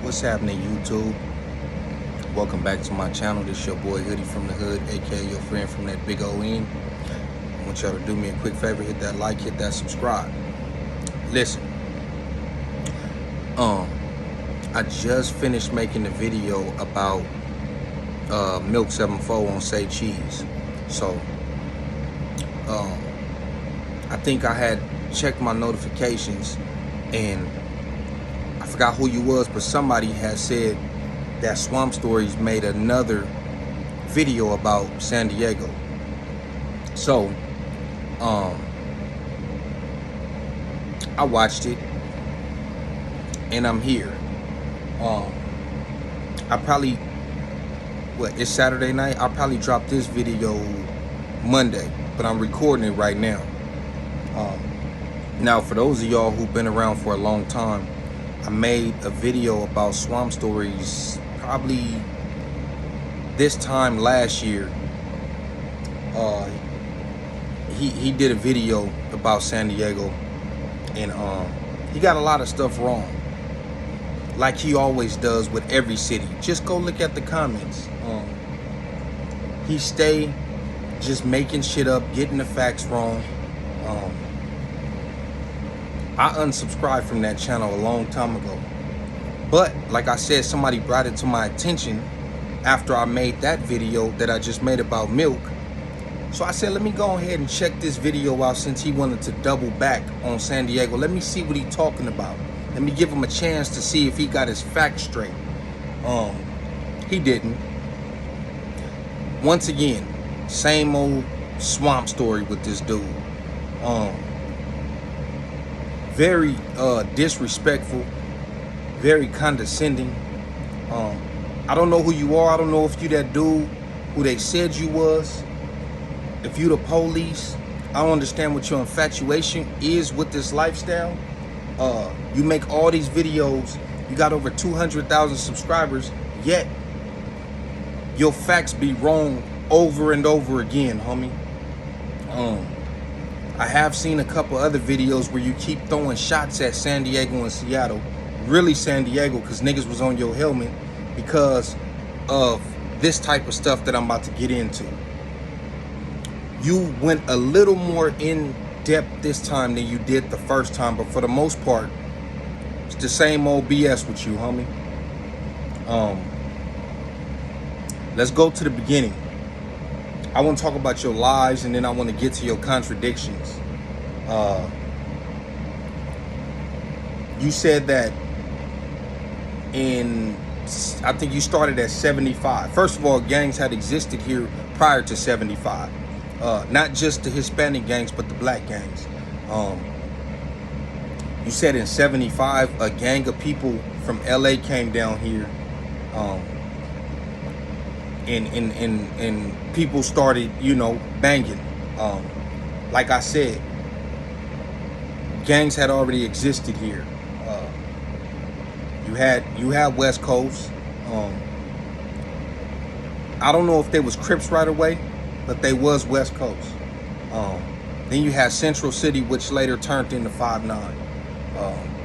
What's happening, YouTube? Welcome back to my channel. This is your boy Hoodie from the Hood, aka your friend from that big O end. I want y'all to do me a quick favor, hit that like, hit that subscribe. Listen, I just finished making a video about Milk 74 on Say Cheese. So I think I had checked my notifications and I forgot who you was, but somebody had said that Swamp Stories made another video about San Diego. So I watched it and I'm here. I probably, it's Saturday night? I'll probably drop this video Monday, but I'm recording it right now. Now, for those of y'all who've been around for a long time, I made a video about Swamp Stories probably this time last year. He did a video about San Diego, and he got a lot of stuff wrong, like he always does with every city. Just go look at the comments. He stay just making shit up, getting the facts wrong. I unsubscribed from that channel a long time ago, but like I said, somebody brought it to my attention after I made that video that I just made about Milk. So I said, let me go ahead and check this video out, since he wanted to double back on San Diego. Let me see what he's talking about. Let me give him a chance to see if he got his facts straight. He didn't. Once again, same old swamp story with this dude. Very disrespectful, very condescending. I don't know who you are. I don't know if you that dude who they said you was. If you the police, I don't understand what your infatuation is with this lifestyle. You make all these videos, you got over 200,000 subscribers, yet your facts be wrong over and over again, homie. I have seen a couple other videos where you keep throwing shots at San Diego and Seattle. Really San Diego, because niggas was on your helmet because of this type of stuff that I'm about to get into. You went a little more in depth this time than you did the first time, but for the most part, it's the same old BS with you, homie. Let's go to the beginning. I want to talk about your lies, and then I want to get to your contradictions. You said that I think you started at 75. First of all, gangs had existed here prior to 75. Not just the Hispanic gangs, but the black gangs. You said in 75, a gang of people from LA came down here. And people started, banging. Like I said, gangs had already existed here. You had West Coast. I don't know if they was Crips right away, but they was West Coast. Then you had Central City, which later turned into 5'9".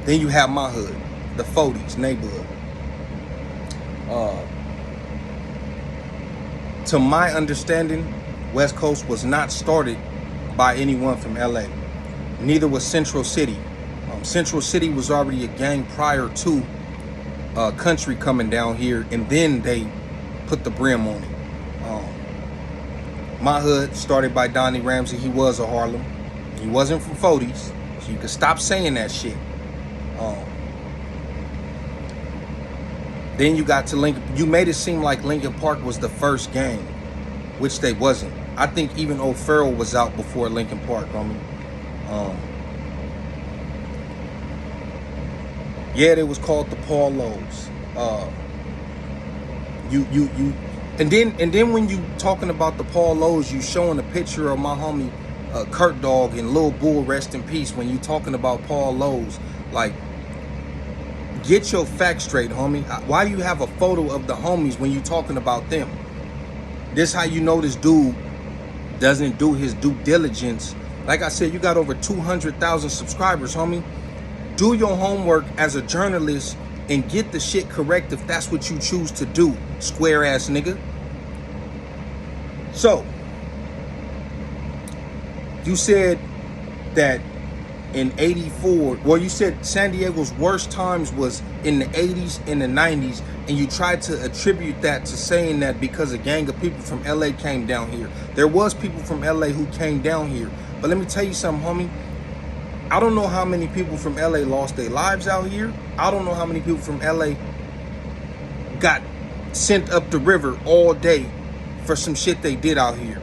Then you have my hood, the 40s neighborhood. To my understanding, West Coast was not started by anyone from LA. Neither was Central City. Central City was already a gang prior to Country coming down here, and then they put the brim on it. My hood started by Donnie Ramsey. He was a Harlem. He wasn't from 40s, so you can stop saying that shit. Then you got to Lincoln. You made it seem like Lincoln Park was the first gang, which they wasn't. I think even O'Farrell was out before Lincoln Park, homie. Yeah, it was called the Paul Lowe's. And then when you talking about the Paul Lowe's, you showing a picture of my homie Kurt Dog and Lil Bull, rest in peace. When you talking about Paul Lowe's, like, get your facts straight, homie. Why do you have a photo of the homies when you talking about them? This how you know this dude doesn't do his due diligence. Like I said, you got over 200,000 subscribers, homie. Do your homework as a journalist and get the shit correct if that's what you choose to do, square ass nigga. So, you said that in 84, well, you said San Diego's worst times was in the 80s and the 90s, and you tried to attribute that to saying that because a gang of people from LA came down here. There was people from LA who came down here. But let me tell you something, homie. I don't know how many people from LA lost their lives out here. I don't know how many people from LA got sent up the river all day for some shit they did out here.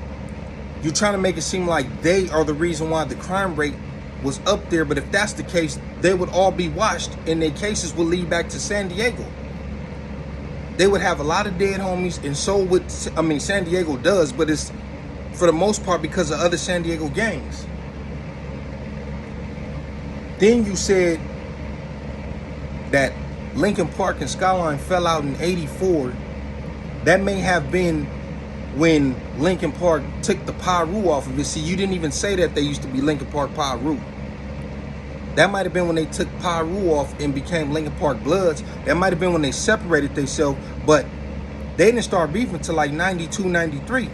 You're trying to make it seem like they are the reason why the crime rate was up there, but if that's the case, they would all be washed and their cases would lead back to San Diego. They would have a lot of dead homies, and so would, San Diego does, but it's for the most part because of other San Diego gangs. Then you said that Lincoln Park and Skyline fell out in 84. That may have been when Lincoln Park took the Pyru off of it. See, you didn't even say that they used to be Lincoln Park Pyru. That might have been when they took Pyru off and became Lincoln Park Bloods. That might have been when they separated themselves, but they didn't start beefing until like 92, 93.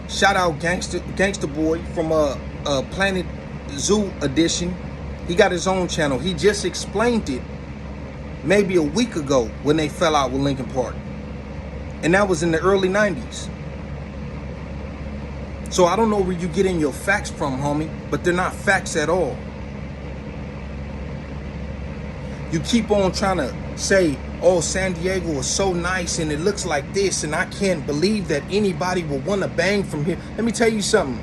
Shout out Gangsta Boy from Planet Zoo Edition. He got his own channel. He just explained it maybe a week ago when they fell out with Lincoln Park. And that was in the early 90s. So I don't know where you getting your facts from, homie, but they're not facts at all. You keep on trying to say, oh, San Diego is so nice and it looks like this, and I can't believe that anybody will want to bang from here. Let me tell you something.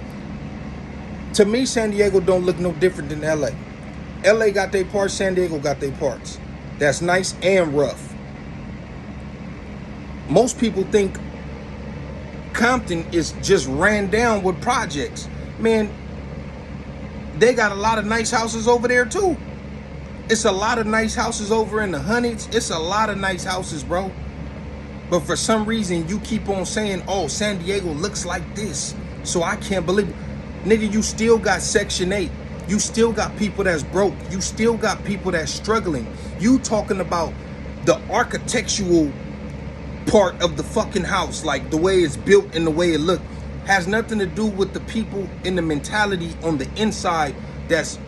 To me, San Diego don't look no different than LA. LA got their parts, San Diego got their parts. That's nice and rough. Most people think Compton is just ran down with projects. Man, they got a lot of nice houses over there too. It's a lot of nice houses over in the hundreds. It's a lot of nice houses, bro. But for some reason, you keep on saying, oh, San Diego looks like this, so I can't believe it. Nigga, you still got Section 8. You still got people that's broke. You still got people that's struggling. You talking about the architectural part of the fucking house, like the way it's built and the way it look, has nothing to do with the people in the mentality on the inside that's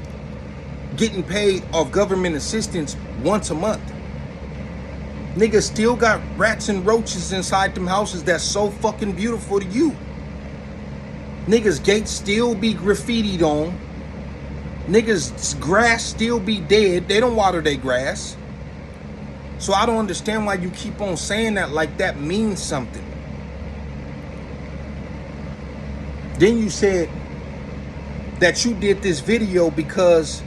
getting paid off government assistance once a month. Niggas still got rats and roaches inside them houses that's so fucking beautiful to you. Niggas gates still be graffitied on. Niggas grass still be dead. They don't water their grass. So I don't understand why you keep on saying that like that means something. Then you said that you did this video because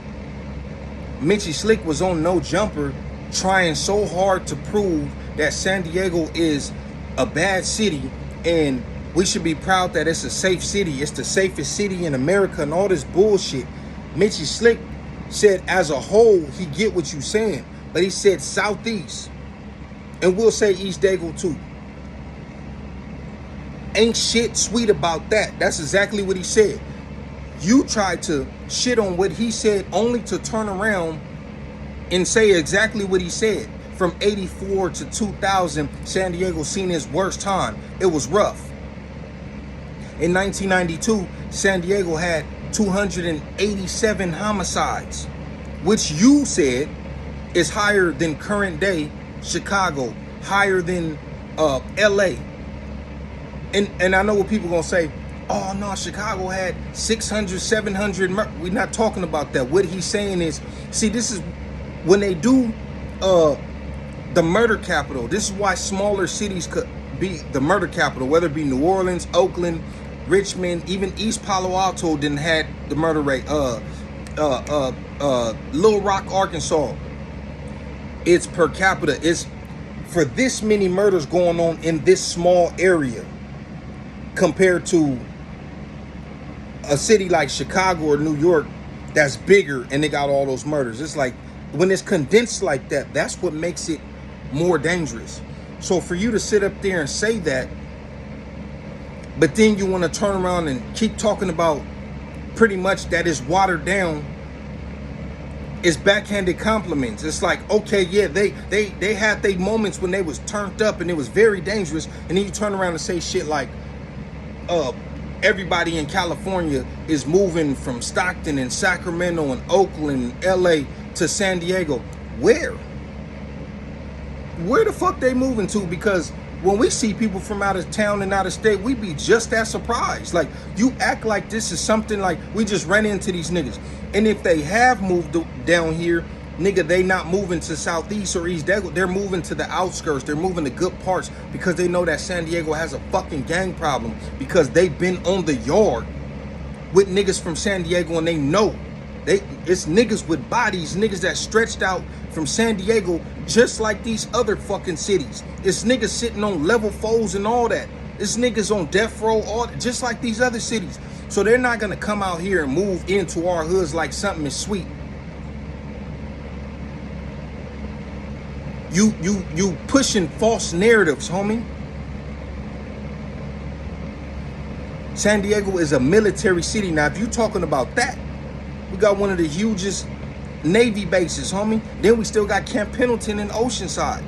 Mitchie Slick was on No Jumper trying so hard to prove that San Diego is a bad city and we should be proud that it's a safe city. It's the safest city in America and all this bullshit. Mitchie Slick said as a whole, he get what you saying. But he said Southeast. And we'll say East Dago too. Ain't shit sweet about that. That's exactly what he said. You tried to shit on what he said only to turn around and say exactly what he said. From 84 to 2000, San Diego seen his worst time. It was rough. In 1992, San Diego had 287 homicides, which you said is higher than current day Chicago, higher than LA. And I know what people gonna say, oh no, Chicago had 600, 700. We're not talking about that. What he's saying is, see, this is when they do the murder capital. This is why smaller cities could be the murder capital, whether it be New Orleans, Oakland, Richmond, even East Palo Alto didn't have the murder rate. Little Rock, Arkansas, it's per capita. It's for this many murders going on in this small area compared to a city like Chicago or New York that's bigger and they got all those murders. It's like when it's condensed like that, that's what makes it more dangerous. So for you to sit up there and say that, but then you want to turn around and keep talking about pretty much that is watered down It's backhanded compliments. It's like, okay, yeah, they had their moments when they was turned up and it was very dangerous, and then you turn around and say shit like, uh, everybody in California is moving from Stockton and Sacramento and Oakland, LA to San Diego. Where? Where the fuck they moving to? Because when we see people from out of town and out of state, we be just as surprised. Like, you act like this is something like we just ran into these niggas. And if they have moved down here, nigga, they not moving to Southeast or East. They're moving to the outskirts. They're moving to good parts because they know that San Diego has a fucking gang problem, because they've been on the yard with niggas from San Diego, and they know it's niggas with bodies, niggas that stretched out from San Diego just like these other fucking cities. It's niggas sitting on level 4s and all that. It's niggas on death row, all just like these other cities. So they're not gonna come out here and move into our hoods like something is sweet. You pushing false narratives, homie. San Diego is a military city. Now, if you talking about that, we got one of the hugest Navy bases, homie. Then we still got Camp Pendleton in Oceanside.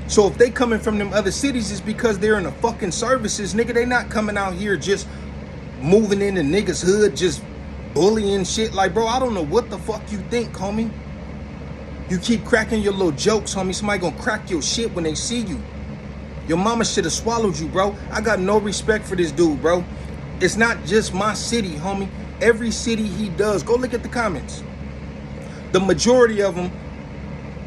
So if they coming from them other cities, it's because they're in the fucking services, nigga. They not coming out here just moving in the niggas' hood, just bullying shit. Like, bro, I don't know what the fuck you think, homie. You keep cracking your little jokes, homie. Somebody gonna crack your shit when they see you. Your mama should have swallowed you, bro. I got no respect for this dude, bro. It's not just my city, homie. Every city he does, go look at the comments. The majority of them,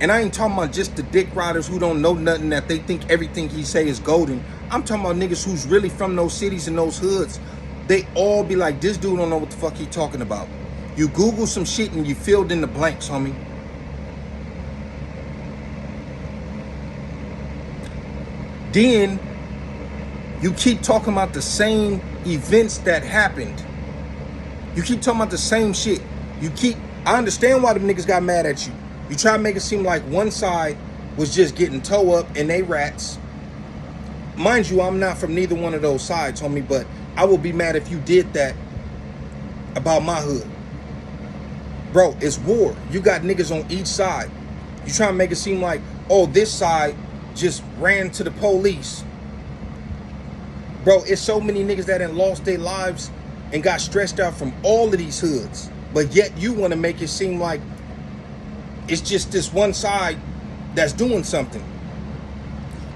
and I ain't talking about just the dick riders who don't know nothing, that they think everything he say is golden. I'm talking about niggas who's really from those cities and those hoods. They all be like, this dude don't know what the fuck he talking about. You Google some shit and you filled in the blanks, homie. Then you keep talking about the same events that happened. You keep talking about the same shit. I understand why them niggas got mad at you. You try to make it seem like one side was just getting toe up and they rats. Mind you, I'm not from neither one of those sides, homie, but I will be mad if you did that about my hood. Bro, it's war. You got niggas on each side. You try to make it seem like, oh, this side just ran to the police. Bro, it's so many niggas that done lost their lives and got stressed out from all of these hoods. But yet you want to make it seem like it's just this one side that's doing something.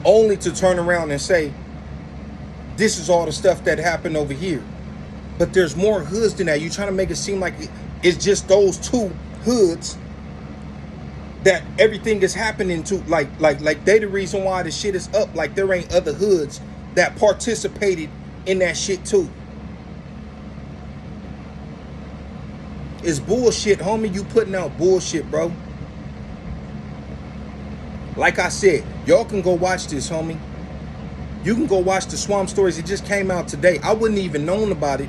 Only to turn around and say, this is all the stuff that happened over here. But there's more hoods than that. You trying to make it seem like it's just those two hoods that everything is happening to. Like they the reason why the shit is up. Like there ain't other hoods that participated in that shit too. It's bullshit, homie. You putting out bullshit, bro. Like I said, y'all can go watch this, homie. You can go watch the Swamp Stories. It just came out today. I wouldn't even known about it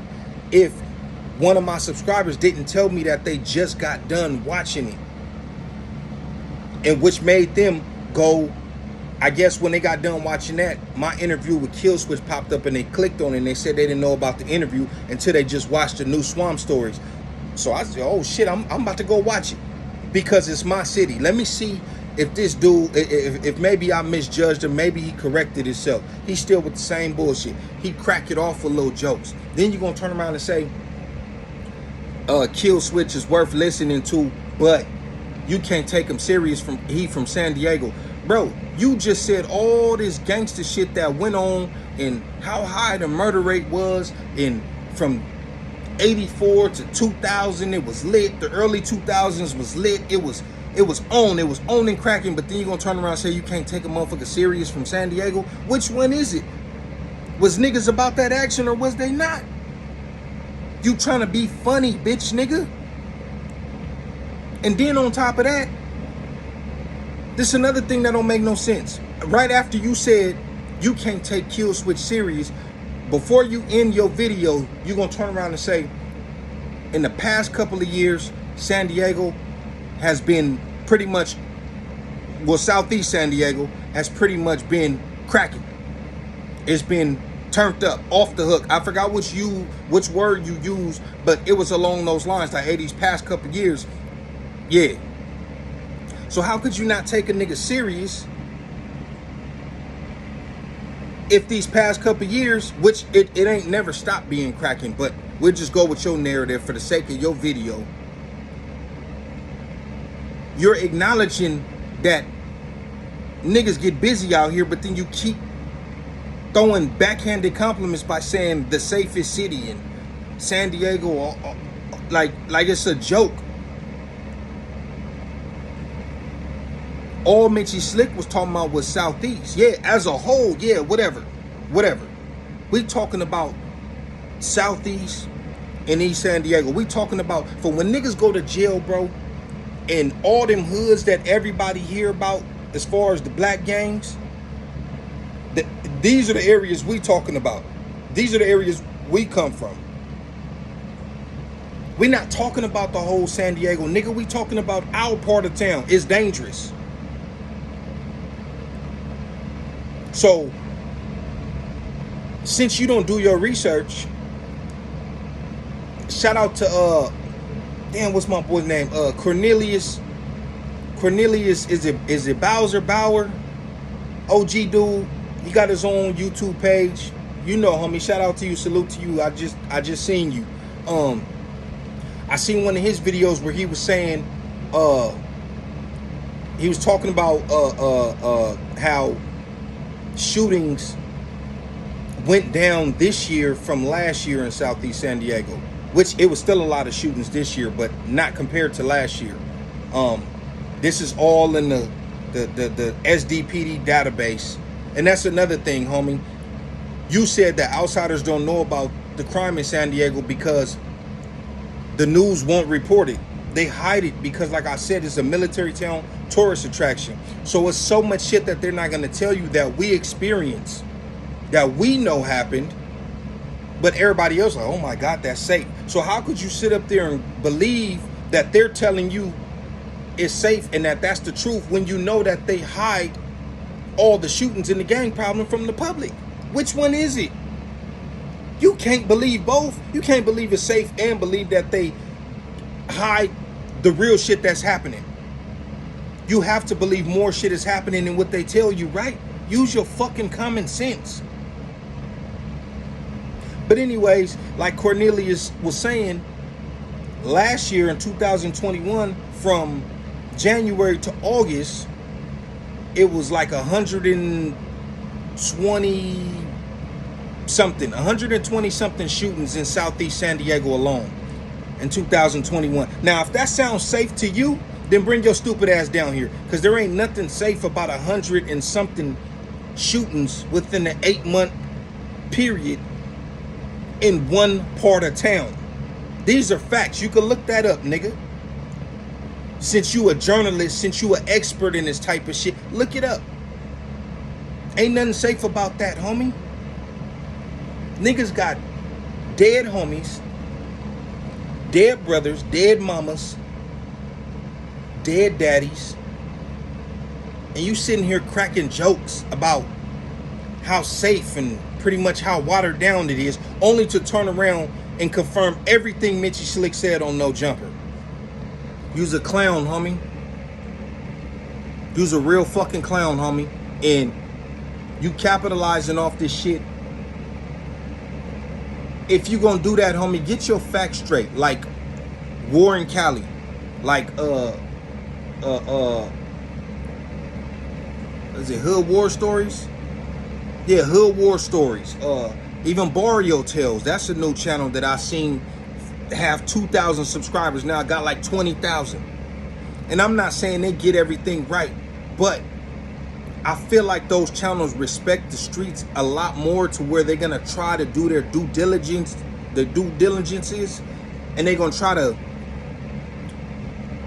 if one of my subscribers didn't tell me that they just got done watching it. And which made them go, I guess when they got done watching that, my interview with Kill Switch popped up and they clicked on it and they said they didn't know about the interview until they just watched the new Swamp Stories. So I said, oh shit, I'm about to go watch it because it's my city. Let me see if this dude, if maybe I misjudged him, maybe he corrected himself. He's still with the same bullshit. He crack it off with little jokes. Then you're gonna turn around and say, Kill Switch is worth listening to, but you can't take him serious from San Diego. Bro, you just said all this gangster shit that went on and how high the murder rate was, and from 84 to 2000 it was lit. The early 2000s was lit. It was on and cracking. But then you're gonna turn around and say you can't take a motherfucker serious from San Diego. Which one is it? Was niggas about that action or was they not? You trying to be funny, bitch, nigga. And then on top of that, this is another thing that don't make no sense. Right after you said you can't take Kill Switch serious, before you end your video, you're gonna turn around and say, in the past couple of years, San Diego has been pretty much, well, Southeast San Diego has pretty much been cracking. It's been turned up, off the hook. I forgot which word you used, but it was along those lines. Like, hey, these past couple of years, Yeah. So how could you not take a nigga serious if these past couple years, which it ain't never stopped being cracking, but we'll just go with your narrative for the sake of your video. You're acknowledging that niggas get busy out here, but then you keep throwing backhanded compliments by saying the safest city in San Diego, like it's a joke. All Mitchie Slick was talking about was Southeast. Yeah, as a whole, yeah, whatever. We talking about Southeast and East San Diego. We talking about for when niggas go to jail, bro, and all them hoods that everybody hear about as far as the black gangs, these are the areas we talking about. These are the areas we come from. We're not talking about the whole San Diego, nigga. We talking about our part of town. It's dangerous. So, since you don't do your research, shout out to damn, what's my boy's name? Cornelius, is it Bauer? OG dude. He got his own YouTube page. You know, homie. Shout out to you. Salute to you. I just seen you. I seen one of his videos where he was saying, he was talking about how shootings went down this year from last year in Southeast San Diego, which it was still a lot of shootings this year, but not compared to last year. This is all in the SDPD database. And that's another thing, homie. You said that outsiders don't know about the crime in San Diego because the news won't report it. They hide it because, like I said, it's a military town, tourist attraction. So it's so much shit that they're not going to tell you that we experience, that we know happened, but everybody else like, oh my God, that's safe. So how could you sit up there and believe that they're telling you it's safe and that that's the truth when you know that they hide all the shootings and the gang problem from the public? Which one is it? You can't believe both. You can't believe it's safe and believe that they hide the real shit that's happening. You have to believe more shit is happening than what they tell you, right? Use your fucking common sense. But anyways, like Cornelius was saying, last year in 2021, from January to August, it was like 120 something shootings in Southeast San Diego alone in 2021. Now, if that sounds safe to you, then bring your stupid ass down here, because there ain't nothing safe about 100 and something shootings within the 8-month period in one part of town. These are facts. You can look that up, nigga. Since you a journalist, since you an expert in this type of shit, look it up. Ain't nothing safe about that, homie. Niggas got dead homies, dead brothers, dead mamas, dead daddies, and you sitting here cracking jokes about how safe and pretty much how watered down it is, only to turn around and confirm everything Mitchie Slick said on No Jumper. You's a clown, homie. You's a real fucking clown, homie. And you capitalizing off this shit. If you gonna do that, homie, get your facts straight. Like Warren Cali. Like is it Hood War Stories? Yeah, Hood War Stories. Even Barrio Tales. That's a new channel that I seen have 2,000 subscribers. Now I got like 20,000. And I'm not saying they get everything right, but I feel like those channels respect the streets a lot more, to where they're gonna try to do their due diligence, and they're gonna try to.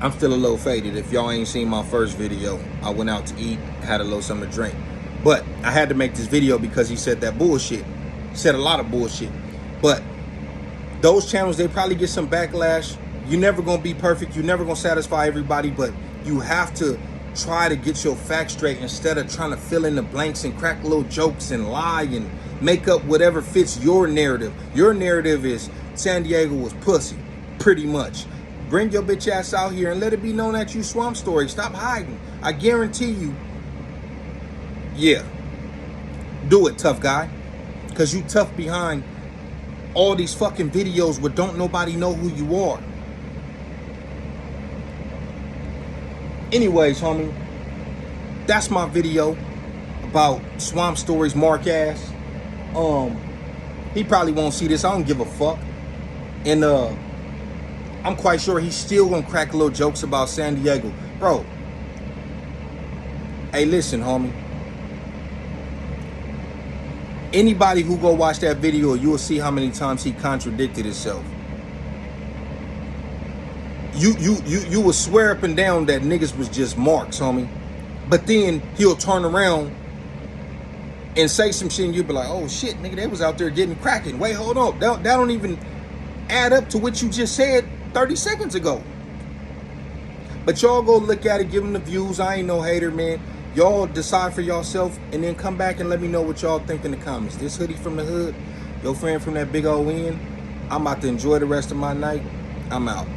I'm still a little faded. If y'all ain't seen my first video, I went out to eat, had a little something to drink. But I had to make this video because he said that bullshit. He said a lot of bullshit. But those channels, they probably get some backlash. You're never gonna be perfect. You're never gonna satisfy everybody, but you have to try to get your facts straight instead of trying to fill in the blanks and crack little jokes and lie and make up whatever fits your narrative. Your narrative is San Diego was pussy, pretty much. Bring your bitch ass out here and let it be known that you Swamp Story. Stop hiding. I guarantee you, yeah. Do it, tough guy. Because you tough behind all these fucking videos where don't nobody know who you are. Anyways, homie, that's my video about Swamp Story's mark ass. He probably won't see this. I don't give a fuck. And I'm quite sure he's still gonna crack little jokes about San Diego. Bro, hey, listen, homie. Anybody who go watch that video, you will see how many times he contradicted himself. You will swear up and down that niggas was just marks, homie. But then he'll turn around and say some shit and you'll be like, oh shit, nigga, they was out there getting cracking. Wait, hold on. That don't even add up to what you just said 30 seconds ago. But y'all go look at it, give them the views. I ain't no hater, man. Y'all decide for yourself and then come back and let me know what y'all think in the comments. This hoodie from the hood, your friend from that big old inn. I'm about to enjoy the rest of my night. I'm out.